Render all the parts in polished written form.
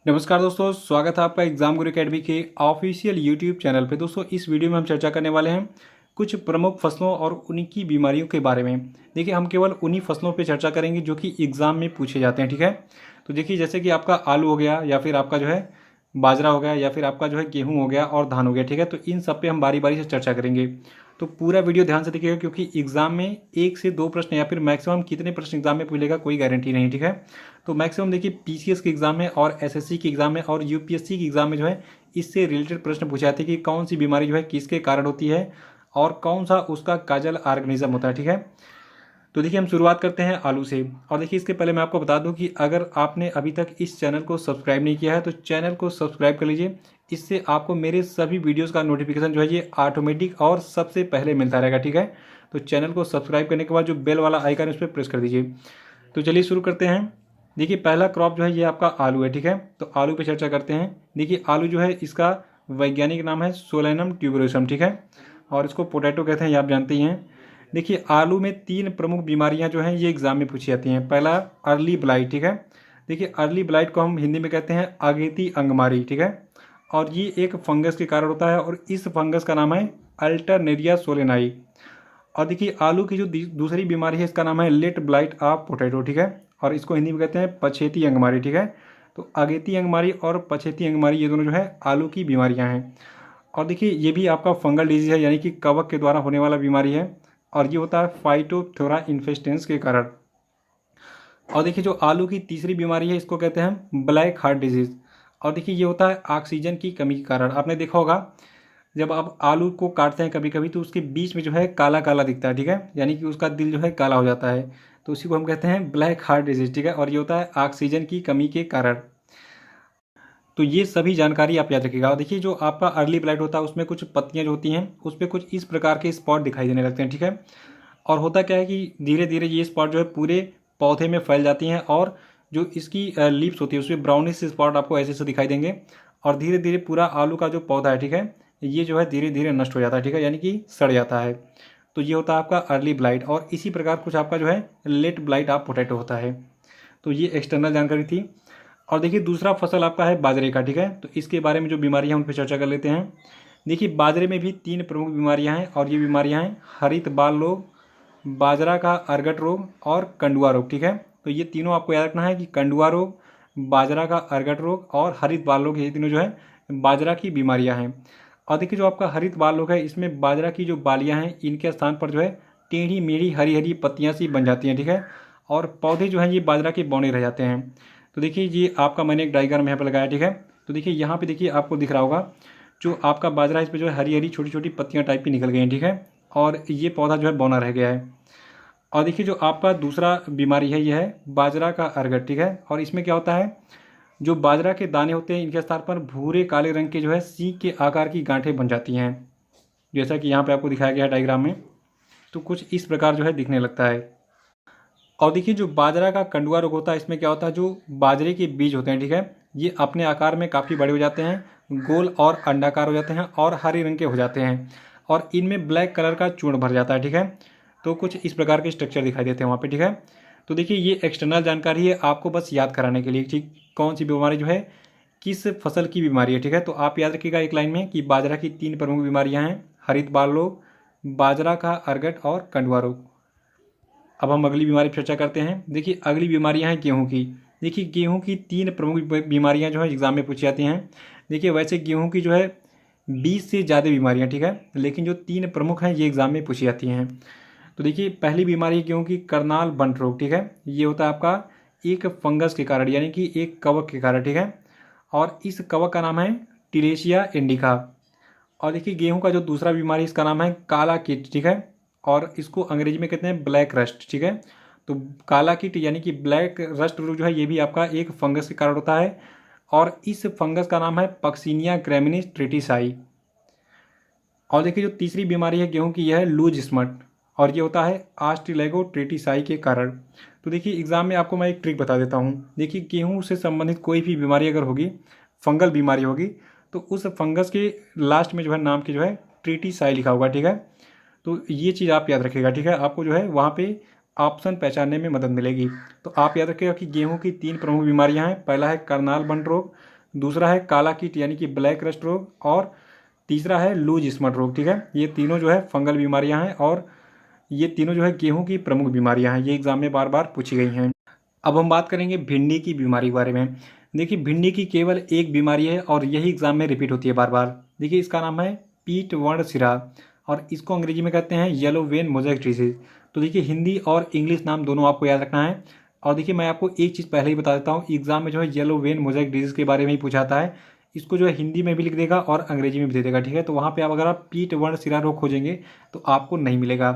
नमस्कार दोस्तों, स्वागत है आपका एग्जाम गुरु अकेडमी के ऑफिशियल यूट्यूब चैनल पे। दोस्तों, इस वीडियो में हम चर्चा करने वाले हैं कुछ प्रमुख फसलों और उनकी बीमारियों के बारे में। देखिए, हम केवल उन्हीं फसलों पे चर्चा करेंगे जो कि एग्ज़ाम में पूछे जाते हैं, ठीक है। तो देखिए, जैसे कि आपका आलू हो गया, या फिर आपका जो है बाजरा हो गया, या फिर आपका जो है गेहूँ हो गया और धान हो गया, ठीक है। तो इन सब पे हम बारी बारी से चर्चा करेंगे। तो पूरा वीडियो ध्यान से देखिएगा, क्योंकि एग्जाम में 1 से 2 प्रश्न या फिर मैक्सिमम कितने प्रश्न एग्जाम में पूछेगा कोई गारंटी नहीं, ठीक है। तो मैक्सिमम देखिए, पीसीएस के एग्जाम में और एसएससी के एग्जाम में और यूपीएससी के एग्जाम में जो है इससे रिलेटेड प्रश्न पूछे जाते हैं कि कौन सी बीमारी जो है किसके कारण होती है और कौन सा उसका काजल ऑर्गेनिज्म होता है, ठीक है। तो देखिए, हम शुरुआत करते हैं आलू से। और देखिए, इसके पहले मैं आपको बता दूं कि अगर आपने अभी तक इस चैनल को सब्सक्राइब नहीं किया है तो चैनल को सब्सक्राइब कर लीजिए। इससे आपको मेरे सभी वीडियोस का नोटिफिकेशन जो है ये ऑटोमेटिक और सबसे पहले मिलता रहेगा, ठीक है। तो चैनल को सब्सक्राइब करने के बाद जो बेल वाला आइकन है उस पर प्रेस कर दीजिए। तो चलिए शुरू करते हैं। देखिए, पहला क्रॉप जो है ये आपका आलू है, ठीक है। तो आलू पे चर्चा करते हैं। देखिए, आलू जो है इसका वैज्ञानिक नाम है सोलेनम ट्यूबरोसम, ठीक है। और इसको पोटैटो कहते हैं, ये आप जानते ही हैं। देखिए, आलू में 3 प्रमुख बीमारियां जो हैं ये एग्जाम में पूछी जाती हैं। पहला अर्ली ब्लाइट, ठीक है। देखिए, अर्ली ब्लाइट को हम हिंदी में कहते हैं अगेती अंगमारी, ठीक है। और ये एक फंगस के कारण होता है और इस फंगस का नाम है अल्टरनेरिया सोलेनाई। और देखिए, आलू की जो दूसरी बीमारी है इसका नाम है लेट ब्लाइट ऑफ पोटैटो, ठीक है। और इसको हिंदी में कहते हैं पछेती अंगमारी, ठीक है। तो अगेती अंगमारी और पछेती अंगमारी ये दोनों जो है आलू की बीमारियां हैं। और देखिए, ये भी आपका फंगल डिजीज है, यानी कि कवक के द्वारा होने वाला बीमारी है। और ये होता है फाइटोथोरा इन्फेस्टेंस के कारण। और देखिए, जो आलू की तीसरी बीमारी है इसको कहते हैं ब्लैक हार्ट डिजीज। और देखिए, ये होता है ऑक्सीजन की कमी के कारण। आपने देखा होगा, जब आप आलू को काटते हैं कभी कभी तो उसके बीच में जो है काला काला दिखता है, ठीक है। यानी कि उसका दिल जो है काला हो जाता है। तो उसी को हम कहते हैं ब्लैक हार्ट डिजीज, ठीक है। और ये होता है ऑक्सीजन की कमी के कारण। तो ये सभी जानकारी आप याद रखिएगा। और देखिए, जो आपका अर्ली ब्लाइट होता है उसमें कुछ पत्तियां जो होती हैं उस पर कुछ इस प्रकार के स्पॉट दिखाई देने लगते हैं, ठीक है। और होता क्या है कि धीरे धीरे ये स्पॉट जो है पूरे पौधे में फैल जाती हैं और जो इसकी लीव्स होती है उसमें ब्राउनिश स्पॉट आपको ऐसे से दिखाई देंगे। और धीरे धीरे पूरा आलू का जो पौधा है, ठीक है, ये जो है धीरे धीरे नष्ट हो जाता है, ठीक है, यानी कि सड़ जाता है। तो ये होता है आपका अर्ली ब्लाइट। और इसी प्रकार कुछ आपका जो है लेट ब्लाइट ऑफ पोटैटो होता है। तो ये एक्सटर्नल जानकारी थी। और देखिए, दूसरा फसल आपका है बाजरे का, ठीक है। तो इसके बारे में जो बीमारियां हैं उन पर चर्चा कर लेते हैं। देखिए, बाजरे में भी 3 प्रमुख बीमारियां हैं और ये बीमारियां हैं हरित बाल रोग, बाजरा का अर्गट रोग और कंडुआ रोग, ठीक है। तो ये तीनों आपको याद रखना है कि कंडुआ रोग, बाजरा का अर्गट रोग और हरित बाल रोग, ये तीनों जो है बाजरा की बीमारियां हैं। और देखिए, जो आपका हरित बाल रोग है इसमें बाजरा की जो बालियां हैं इनके स्थान पर जो है टेढ़ी मेढ़ी हरी हरी पत्तियां सी बन जाती हैं, ठीक है। और पौधे जो हैं ये बाजरा के बौने रह जाते हैं। तो देखिए, ये आपका मैंने एक डायग्राम यहाँ पर लगाया, ठीक है। तो देखिए, यहाँ पे देखिए आपको दिख रहा होगा जो आपका बाजरा है इस पर जो है हरी हरी छोटी छोटी पत्तियां टाइप की निकल गई हैं, ठीक है। और ये पौधा जो है बौना रह गया है। और देखिए, जो आपका दूसरा बीमारी है यह है बाजरा का अर्गट, ठीक है। और इसमें क्या होता है, जो बाजरा के दाने होते हैं इनके स्थान पर भूरे काले रंग के जो है सींग के आकार की गांठें बन जाती हैं, जैसा कि यहाँ पे आपको दिखाया गया है डायग्राम में। तो कुछ इस प्रकार जो है दिखने लगता है। और देखिए, जो बाजरा का कंडुआ रोग होता है इसमें क्या होता है, जो बाजरे के बीज होते हैं, ठीक है, ये अपने आकार में काफ़ी बड़े हो जाते हैं, गोल और अंडाकार हो जाते हैं और हरे रंग के हो जाते हैं। और इनमें ब्लैक कलर का चूर्ण भर जाता है, ठीक है। तो कुछ इस प्रकार के स्ट्रक्चर दिखाई देते हैं वहाँ पे, ठीक है। तो देखिए, ये एक्सटर्नल जानकारी है आपको बस याद कराने के लिए, ठीक, कौन सी बीमारी जो है किस फसल की बीमारी है, ठीक है। तो आप याद रखिएगा एक लाइन में कि बाजरा की 3 प्रमुख बीमारियां हैं, हरित बाल रोग, बाजरा का अर्गट और कंडुआ रोग। अब हम अगली बीमारी पर चर्चा करते हैं। देखिए, अगली बीमारियां हैं गेहूं की। देखिए, गेहूं की 3 प्रमुख बीमारियां जो है एग्जाम में पूछी जाती हैं। देखिए, वैसे गेहूं की जो है 20 से ज़्यादा बीमारियां, ठीक है, लेकिन जो 3 प्रमुख हैं ये एग्जाम में पूछी जाती हैं। तो देखिए, पहली बीमारी है गेहूं की करनाल बंट रोग, ठीक है। ये होता है आपका एक फंगस के कारण, यानी कि एक कवक के कारण, ठीक है। और इस कवक का नाम है टिरेशिया इंडिका। और देखिए, गेहूं का जो दूसरा बीमारी इसका नाम है काला कीट, ठीक है। और इसको अंग्रेजी में कहते हैं ब्लैक रस्ट, ठीक है। तो काला कीट यानी कि ब्लैक रस्ट रोग जो है ये भी आपका एक फंगस के कारण होता है। और इस फंगस का नाम है पक्सिनिया ग्रेमिनिस ट्रिटिसाई। और देखिए, जो तीसरी बीमारी है गेहूं की यह है लूज स्मट। और ये होता है आस्ट्रिलेगो ट्रिटिसाई के कारण। तो देखिए, एग्जाम में आपको मैं एक ट्रिक बता देता हूँ। देखिए, गेहूं से संबंधित कोई भी बीमारी अगर होगी, फंगल बीमारी होगी, तो उस फंगस के लास्ट में जो है नाम की जो है ट्रिटिसाई लिखा होगा, ठीक है। तो ये चीज़ आप याद रखिएगा, ठीक है। आपको जो है वहाँ पे ऑप्शन पहचानने में मदद मिलेगी। तो आप याद रखिएगा कि गेहूं की 3 प्रमुख बीमारियां हैं। पहला है करनाल बंट रोग, दूसरा है काला कीट यानी कि ब्लैक रस्ट रोग, और तीसरा है लूज स्मट रोग। ठीक है, ये तीनों जो है फंगल बीमारियां हैं और ये तीनों जो है गेहूं की प्रमुख बीमारियां हैं। ये एग्जाम में बार बार पूछी गई हैं। अब हम बात करेंगे भिंडी की बीमारी के बारे में। देखिए भिंडी की केवल एक बीमारी है और यही एग्जाम में रिपीट होती है बार बार। देखिए इसका नाम है पीट वर्ण सिरा और इसको अंग्रेजी में कहते हैं येलो वेन मोज़ेक डिजीज। तो देखिए हिंदी और इंग्लिश नाम दोनों आपको याद रखना है। और देखिए मैं आपको एक चीज़ पहले ही बता देता हूँ, एग्जाम में जो है येलो वेन मोज़ेक डिजीज के बारे में ही पूछा था है। इसको जो है हिंदी में भी लिख देगा और अंग्रेजी में भी दे देगा। ठीक है, तो वहाँ पे आप अगर आप पीट वर्ण सिरा रोग खोजेंगे तो आपको नहीं मिलेगा।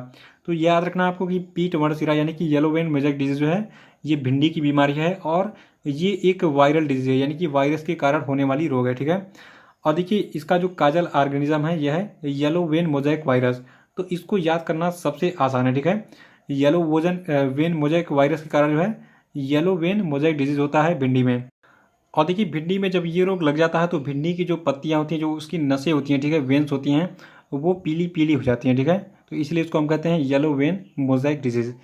तो याद रखना आपको कि पीट वर्ण सिरा यानी कि येलो वेन मोज़ेक डिजीज जो है ये भिंडी की बीमारी है और ये एक वायरल डिजीज है यानी कि वायरस के कारण होने वाली रोग है। ठीक है, और देखिए इसका जो काजल ऑर्गेनिज्म है यह है येलो वेन मोज़ेक वायरस। तो इसको याद करना सबसे आसान है। ठीक है, येलो वेन मोज़ेक वायरस के कारण जो है येलो वेन मोज़ेक डिजीज होता है भिंडी में। और देखिए भिंडी में जब ये रोग लग जाता है तो भिंडी की जो पत्तियां होती हैं, जो उसकी नसें होती हैं, ठीक है, वेन्स होती हैं, वो पीली पीली हो जाती हैं। ठीक है, तो इसलिए इसको हम कहते हैं येलो वेन मोज़ेक डिजीज।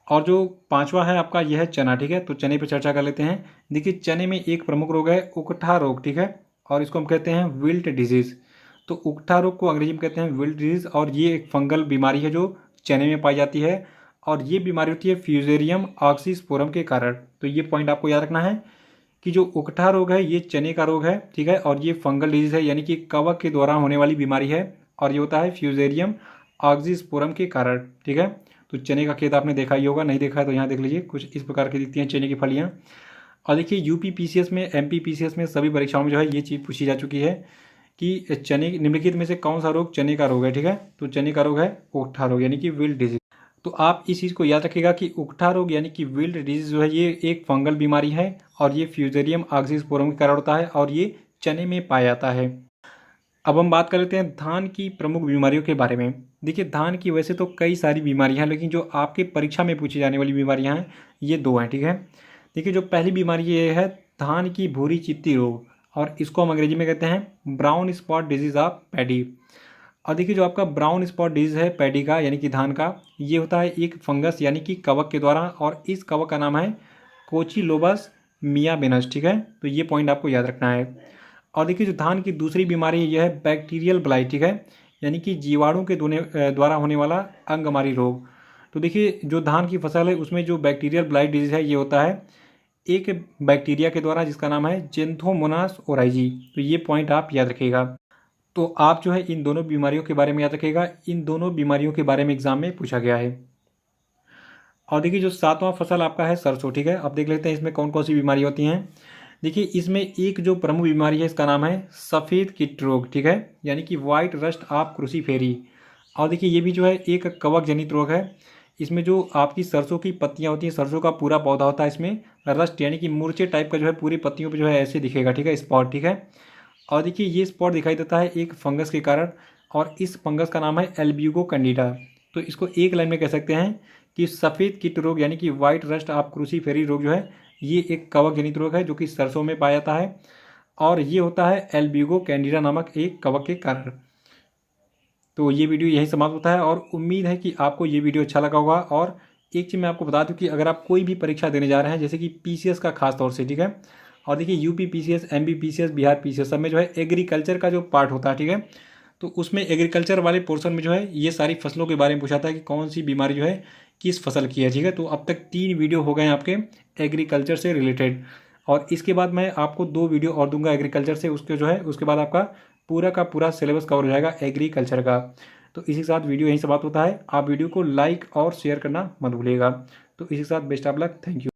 और जो पांचवा है आपका यह है चना। ठीक है, तो चने पर चर्चा कर लेते हैं। देखिए चने में एक प्रमुख रोग है उकठा रोग। ठीक है, और इसको हम कहते हैं विल्ट डिजीज। तो उकठा रोग को अंग्रेजी में कहते हैं विल्ट डिजीज और ये एक फंगल बीमारी है जो चने में पाई जाती है और ये बीमारी होती है फ्यूजेरियम ऑक्सीस्पोरम के कारण। तो ये पॉइंट आपको याद रखना है कि जो उकठा रोग है ये चने का रोग है। ठीक है, और ये फंगल डिजीज है यानी कि कवक के द्वारा होने वाली बीमारी है और ये होता है फ्यूजेरियम ऑक्सीस्पोरम के कारण। ठीक है, तो चने का खेत आपने देखा ही होगा, नहीं देखा है तो यहाँ देख लीजिए, कुछ इस प्रकार की दिखती हैं चने की फलियाँ। और देखिए यूपी पीसीएस में, एमपी पीसीएस में सभी परीक्षाओं में जो है ये चीज़ पूछी जा चुकी है कि चने निम्नलिखित में से कौन सा रोग चने का रोग है। ठीक है, तो चने का रोग है उकठा रोग यानी कि विल्ट डिजीज। तो आप इस चीज़ को याद रखिएगा कि उकठा रोग यानी कि विल्ट डिजीज जो है ये एक फंगल बीमारी है और ये फ्यूजेरियम ऑक्सीस्पोरम के कारण होता है और ये चने में पाया जाता है। अब हम बात कर लेते हैं धान की प्रमुख बीमारियों के बारे में। देखिए धान की वैसे तो कई सारी बीमारियां हैं लेकिन जो आपके परीक्षा में पूछी जाने वाली बीमारियां हैं ये 2 हैं। ठीक है, देखिए जो पहली बीमारी ये है धान की भूरी चित्ती रोग और इसको हम अंग्रेजी में कहते हैं brown spot disease of paddy. और देखिए जो आपका ब्राउन स्पॉट डिजीज है पैडी का यानी कि धान का, ये होता है एक फंगस यानी कि कवक के द्वारा और इस कवक का नाम है कोचिलोबस मियाबेनस। ठीक है, तो ये पॉइंट आपको याद रखना है। और देखिए जो धान की दूसरी बीमारी है यह है बैक्टीरियल ब्लाइट। ठीक है, यानी कि जीवाणु के द्वारा होने वाला अंगमारी रोग। तो देखिए जो धान की फसल है उसमें जो बैक्टीरियल ब्लाइट डिजीज है ये होता है एक बैक्टीरिया के द्वारा जिसका नाम है जेंथोमोनास ओराइजी। तो ये पॉइंट आप याद रखिएगा। तो आप जो है इन दोनों बीमारियों के बारे में याद रखिएगा, इन दोनों बीमारियों के बारे में एग्जाम में पूछा गया है। और देखिए जो 7वां फसल आपका है सरसों। ठीक है, अब देख लेते हैं इसमें कौन कौन सी बीमारी होती हैं। देखिए इसमें एक जो प्रमुख बीमारी है इसका नाम है सफ़ेद कीट रोग। ठीक है, यानी कि वाइट रस्ट ऑफ क्रूसीफेरी। और देखिए ये भी जो है एक कवक जनित रोग है। इसमें जो आपकी सरसों की पत्तियां होती हैं, सरसों का पूरा पौधा होता है, इसमें रस्ट यानी कि मूर्छे टाइप का जो है पूरी पत्तियों पे जो है ऐसे दिखेगा। ठीक है, स्पॉट। ठीक है, और देखिए ये स्पॉट दिखाई देता है एक फंगस के कारण और इस फंगस का नाम है एल्ब्यूगो कैंडिडा। तो इसको एक लाइन में कह सकते हैं कि सफ़ेद कीट रोग यानी कि वाइट रस्ट ऑफ क्रूसीफेरी रोग जो है ये एक कवक जनित रोग है जो कि सरसों में पाया जाता है और ये होता है एल्ब्यूगो कैंडिडा नामक एक कवक के कारण। तो ये वीडियो यही समाप्त होता है और उम्मीद है कि आपको ये वीडियो अच्छा लगा होगा। और एक चीज़ मैं आपको बता दूं कि अगर आप कोई भी परीक्षा देने जा रहे हैं जैसे कि पीसीएस का खास तौर से, ठीक है, और देखिए UP PCS, MP PCS, Bihar PCS सब में जो है एग्रीकल्चर का जो पार्ट होता है, ठीक है, तो उसमें एग्रीकल्चर वाले पोर्शन में जो है ये सारी फसलों के बारे में पूछा था कि कौन सी बीमारी जो है किस फसल की है। ठीक है, तो अब तक 3 वीडियो हो गए हैं आपके एग्रीकल्चर से रिलेटेड और इसके बाद मैं आपको 2 वीडियो और दूंगा एग्रीकल्चर से, उसके जो है उसके बाद आपका पूरा का पूरा सिलेबस कवर हो जाएगा एग्रीकल्चर का। तो इसी के साथ वीडियो यहीं समाप्त होता है। आप वीडियो को लाइक और शेयर करना मत भूलिएगा। तो इसी के साथ best of luck, thank you.